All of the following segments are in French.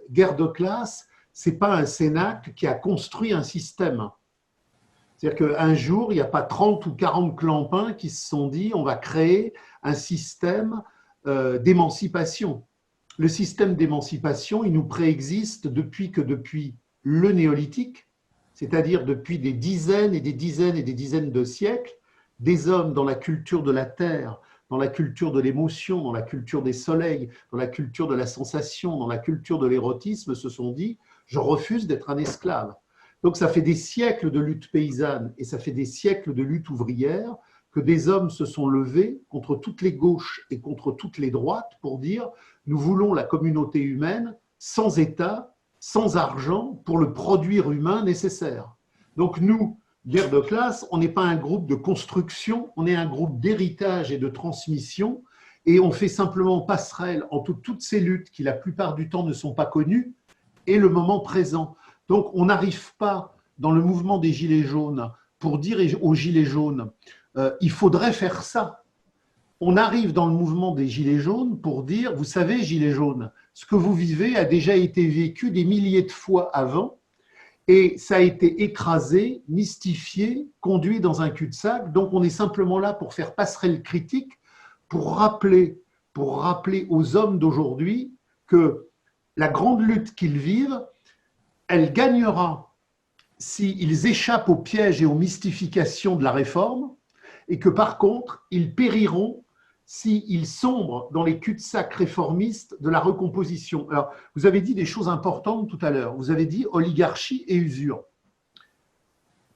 guerre de classe, ce n'est pas un cénacle qui a construit un système. C'est-à-dire qu'un jour, il n'y a pas 30 ou 40 clampins qui se sont dit on va créer un système d'émancipation. Le système d'émancipation, il nous préexiste depuis le néolithique, c'est-à-dire depuis des dizaines et des dizaines et des dizaines de siècles, des hommes dans la culture de la terre, dans la culture de l'émotion, dans la culture des soleils, dans la culture de la sensation, dans la culture de l'érotisme, se sont dit « je refuse d'être un esclave ». Donc ça fait des siècles de lutte paysanne et ça fait des siècles de lutte ouvrière que des hommes se sont levés contre toutes les gauches et contre toutes les droites pour dire « nous voulons la communauté humaine sans État, sans argent pour le produire humain nécessaire ». Donc nous, guerre de classe, on n'est pas un groupe de construction, on est un groupe d'héritage et de transmission et on fait simplement passerelle entre toutes ces luttes qui la plupart du temps ne sont pas connues et le moment présent. Donc on n'arrive pas dans le mouvement des Gilets jaunes pour dire aux Gilets jaunes il faudrait faire ça. On arrive dans le mouvement des Gilets jaunes pour dire vous savez Gilets jaunes, ce que vous vivez a déjà été vécu des milliers de fois avant. Et ça a été écrasé, mystifié, conduit dans un cul-de-sac. Donc, on est simplement là pour faire passerelle critique, pour rappeler aux hommes d'aujourd'hui que la grande lutte qu'ils vivent, elle gagnera s'ils échappent aux pièges et aux mystifications de la réforme et que par contre, ils périront s'ils sombrent dans les cul-de-sac réformistes de la recomposition. Alors, vous avez dit des choses importantes tout à l'heure. Vous avez dit oligarchie et usure.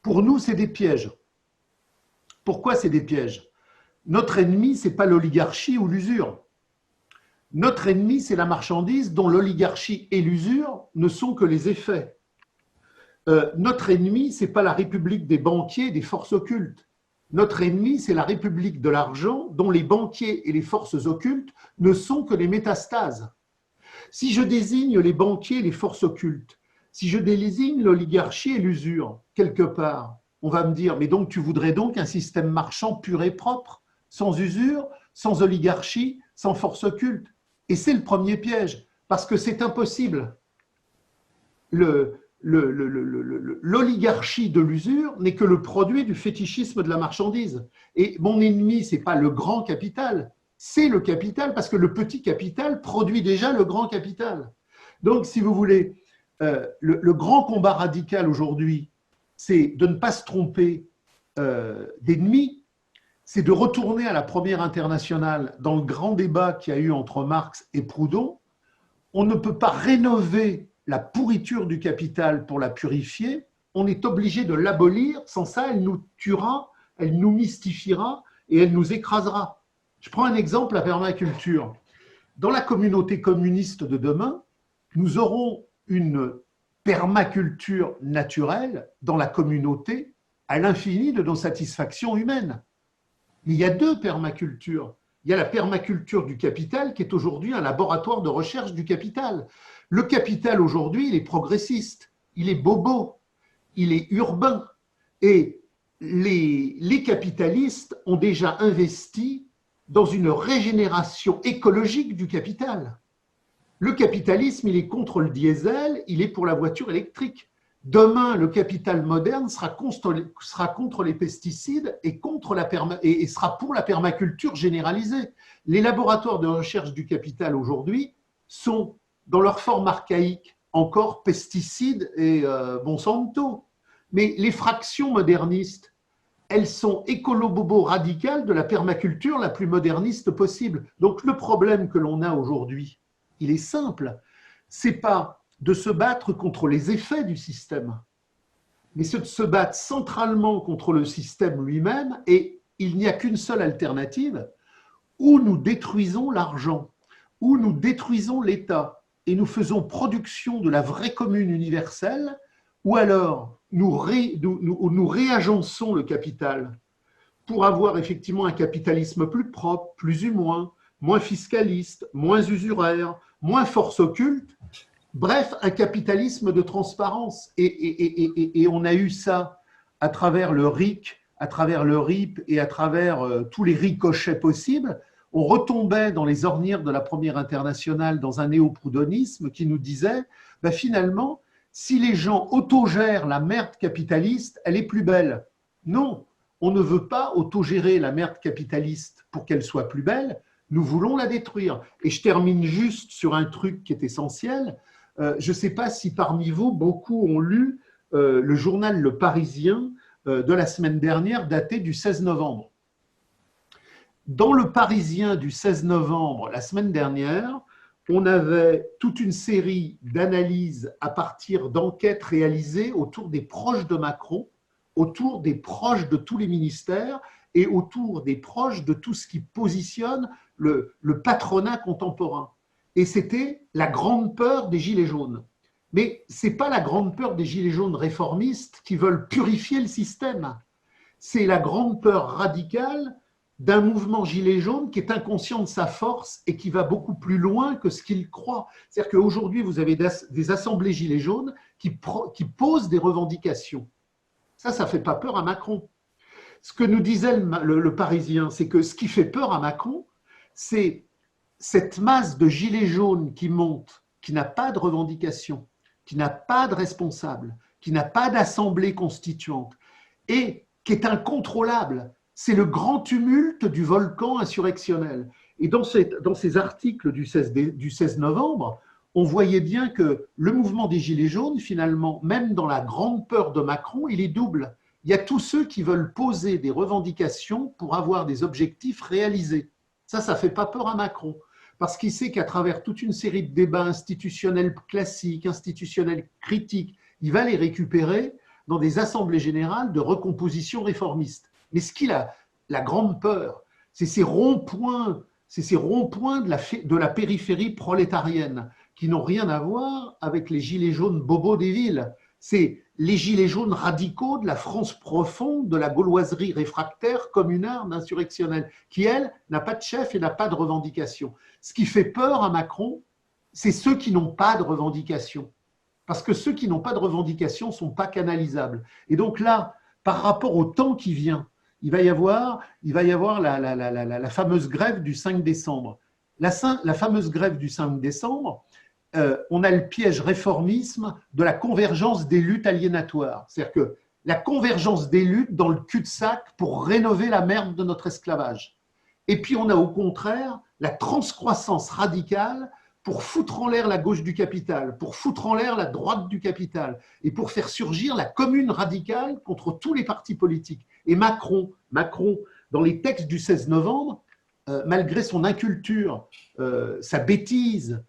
Pour nous, c'est des pièges. Pourquoi c'est des pièges? Notre ennemi, ce n'est pas l'oligarchie ou l'usure. Notre ennemi, c'est la marchandise dont l'oligarchie et l'usure ne sont que les effets. Notre ennemi, ce n'est pas la république des banquiers et des forces occultes. Notre ennemi, c'est la République de l'argent dont les banquiers et les forces occultes ne sont que les métastases. Si je désigne les banquiers et les forces occultes, si je désigne l'oligarchie et l'usure, quelque part, on va me dire, mais donc tu voudrais donc un système marchand pur et propre, sans usure, sans oligarchie, sans force occulte. Et c'est le premier piège, parce que c'est impossible. L'oligarchie de l'usure n'est que le produit du fétichisme de la marchandise. Et mon ennemi, ce n'est pas le grand capital, c'est le capital, parce que le petit capital produit déjà le grand capital. Donc, si vous voulez, le grand combat radical aujourd'hui, c'est de ne pas se tromper d'ennemi, c'est de retourner à la première internationale dans le grand débat qu'il y a eu entre Marx et Proudhon. On ne peut pas rénover la pourriture du capital pour la purifier, on est obligé de l'abolir, sans ça, elle nous tuera, elle nous mystifiera et elle nous écrasera. Je prends un exemple, la permaculture. Dans la communauté communiste de demain, nous aurons une permaculture naturelle dans la communauté à l'infini de nos satisfactions humaines. Mais il y a deux permacultures. Il y a la permaculture du capital qui est aujourd'hui un laboratoire de recherche du capital. Le capital aujourd'hui, il est progressiste, il est bobo, il est urbain. Et les capitalistes ont déjà investi dans une régénération écologique du capital. Le capitalisme, il est contre le diesel, il est pour la voiture électrique. Demain, le capital moderne sera contre les pesticides et sera pour la permaculture généralisée. Les laboratoires de recherche du capital aujourd'hui sont, dans leur forme archaïque, encore pesticides et Monsanto. Mais les fractions modernistes, elles sont écolo-bobo radicales de la permaculture la plus moderniste possible. Donc le problème que l'on a aujourd'hui, il est simple, c'est pas de se battre contre les effets du système, mais c'est de se battre centralement contre le système lui-même, et il n'y a qu'une seule alternative, où nous détruisons l'argent, où nous détruisons l'État, et nous faisons production de la vraie commune universelle, ou alors nous réagençons le capital pour avoir effectivement un capitalisme plus propre, plus humain, moins fiscaliste, moins usuraire, moins force occulte. Bref, un capitalisme de transparence. Et on a eu ça à travers le RIC, à travers le RIP et à travers tous les ricochets possibles. on retombait dans les ornières de la Première Internationale dans un néo-proudhonisme qui nous disait ben finalement, si les gens autogèrent la merde capitaliste, elle est plus belle. Non, on ne veut pas autogérer la merde capitaliste pour qu'elle soit plus belle, nous voulons la détruire. Et je termine juste sur un truc qui est essentiel. Je ne sais pas si parmi vous, beaucoup ont lu le journal Le Parisien de la semaine dernière, daté du 16 novembre. Dans Le Parisien du 16 novembre, la semaine dernière, on avait toute une série d'analyses à partir d'enquêtes réalisées autour des proches de Macron, autour des proches de tous les ministères et autour des proches de tout ce qui positionne le patronat contemporain. Et c'était la grande peur des Gilets jaunes. Mais ce n'est pas la grande peur des Gilets jaunes réformistes qui veulent purifier le système. C'est la grande peur radicale d'un mouvement gilet jaune qui est inconscient de sa force et qui va beaucoup plus loin que ce qu'il croit. C'est-à-dire qu'aujourd'hui, vous avez des assemblées gilets jaunes qui posent des revendications. Ça ne fait pas peur à Macron. Ce que nous disait le Parisien, c'est que ce qui fait peur à Macron, c'est cette masse de gilets jaunes qui monte, qui n'a pas de revendications, qui n'a pas de responsable, qui n'a pas d'assemblée constituante et qui est incontrôlable. C'est le grand tumulte du volcan insurrectionnel. Et dans ces articles du 16 novembre, on voyait bien que le mouvement des Gilets jaunes, finalement, même dans la grande peur de Macron, il est double. Il y a tous ceux qui veulent poser des revendications pour avoir des objectifs réalisés. Ça ne fait pas peur à Macron, parce qu'il sait qu'à travers toute une série de débats institutionnels classiques, institutionnels critiques, il va les récupérer dans des assemblées générales de recomposition réformiste. Mais ce qu'il a, la grande peur, c'est ces ronds-points de la périphérie prolétarienne qui n'ont rien à voir avec les gilets jaunes bobos des villes. C'est les gilets jaunes radicaux de la France profonde, de la gauloiserie réfractaire, communarde, insurrectionnelle, qui, elle, n'a pas de chef et n'a pas de revendication. Ce qui fait peur à Macron, c'est ceux qui n'ont pas de revendication. Parce que ceux qui n'ont pas de revendication ne sont pas canalisables. Et donc là, par rapport au temps qui vient, il va y avoir la fameuse grève du 5 décembre. La fameuse grève du 5 décembre, on a le piège réformisme de la convergence des luttes aliénatoires. C'est-à-dire que la convergence des luttes dans le cul-de-sac pour rénover la merde de notre esclavage. Et puis on a au contraire la transcroissance radicale pour foutre en l'air la gauche du capital, pour foutre en l'air la droite du capital, et pour faire surgir la commune radicale contre tous les partis politiques. Et Macron, dans les textes du 16 novembre, malgré son inculture, sa bêtise,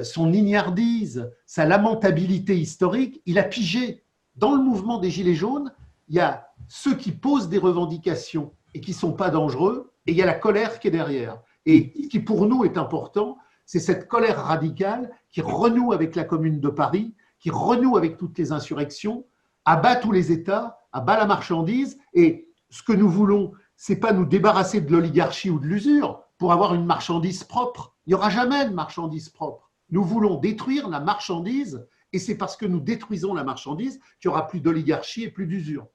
son ignardise, sa lamentabilité historique, il a pigé. Dans le mouvement des Gilets jaunes, il y a ceux qui posent des revendications et qui ne sont pas dangereux, et il y a la colère qui est derrière. Et ce qui pour nous est important, c'est cette colère radicale qui renoue avec la Commune de Paris, qui renoue avec toutes les insurrections, abat tous les États, abat la marchandise. Et ce que nous voulons, ce n'est pas nous débarrasser de l'oligarchie ou de l'usure pour avoir une marchandise propre. Il n'y aura jamais de marchandise propre. Nous voulons détruire la marchandise, et c'est parce que nous détruisons la marchandise qu'il n'y aura plus d'oligarchie et plus d'usure.